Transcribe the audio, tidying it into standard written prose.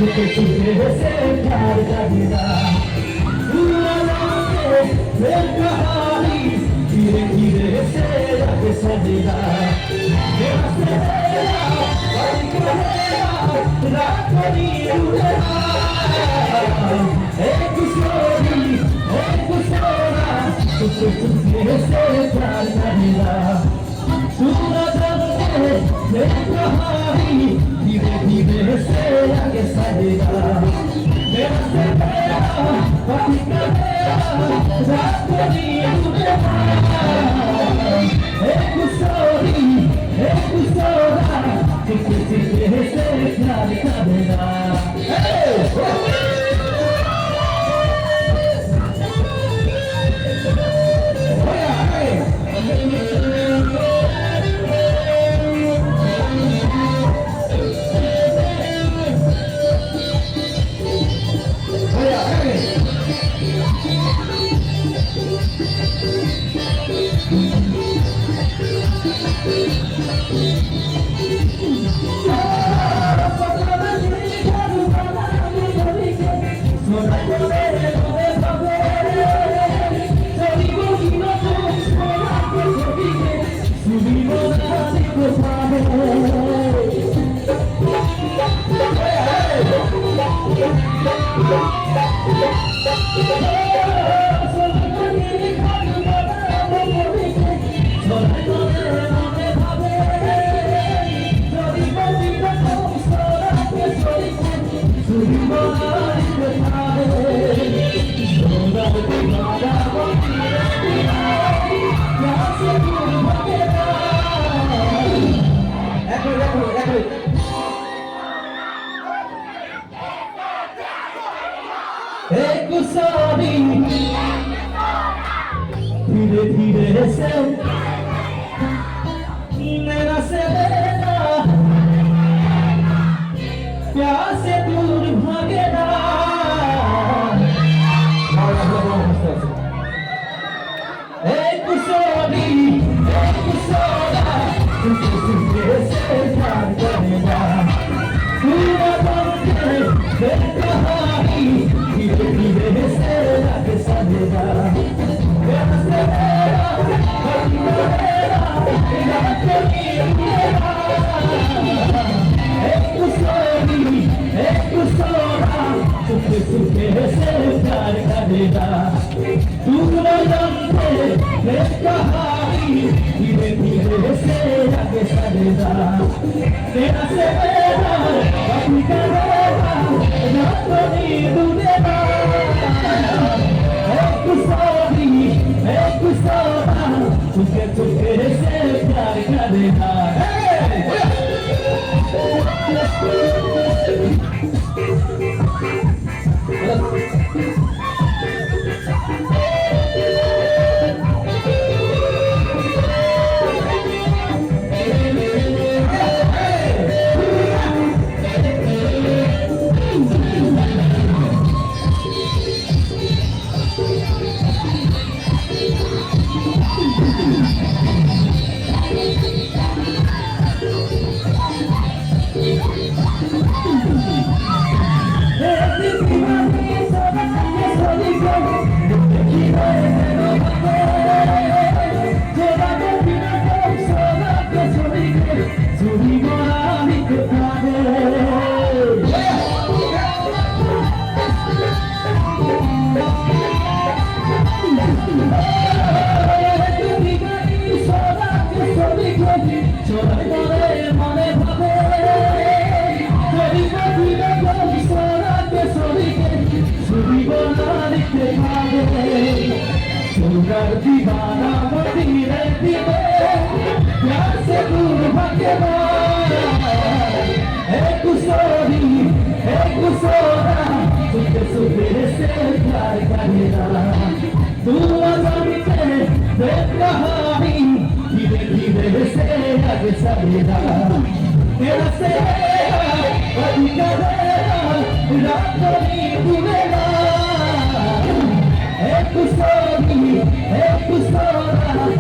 छुपे छुपे से प्यार करेगा पूरा जाने फिर कहानी धीरे धीरे से आगे सजेगा मेरा से रात नहीं उड़ेगा एक सोना छुपे छुपे से प्यार करेगा पूरा जाने फिर कहानी धीरे धीरे से आगे सजेगा मेरा से रात नहीं उड़ेगा एक सोना छुपे छुपे से प्यार करेगा धीरे धीरे से मेरा से प्यार से दूर भागेगा एक सोना छुपे से प्यार करेगा पूरा बनके कहानी धीरे धीरे से आगे सजेगा छुपे छुपे से प्यार करेगा दूर जानते कहानी धीरे धीरे से आगे सजेगा तेरा से कभी करेगा रात नहीं डूबेगा एक सोना छुपे छुपे से प्यार करेगा दीवाना मदीने दिले प्यार से दूर भागेगा एक सोना छुपे छुपे से प्यार करेगा दूर जानते कहानी धीरे धीरे से आगे सजेगा तेरा से कभी करेगा रात नहीं डूबेगा एक सोना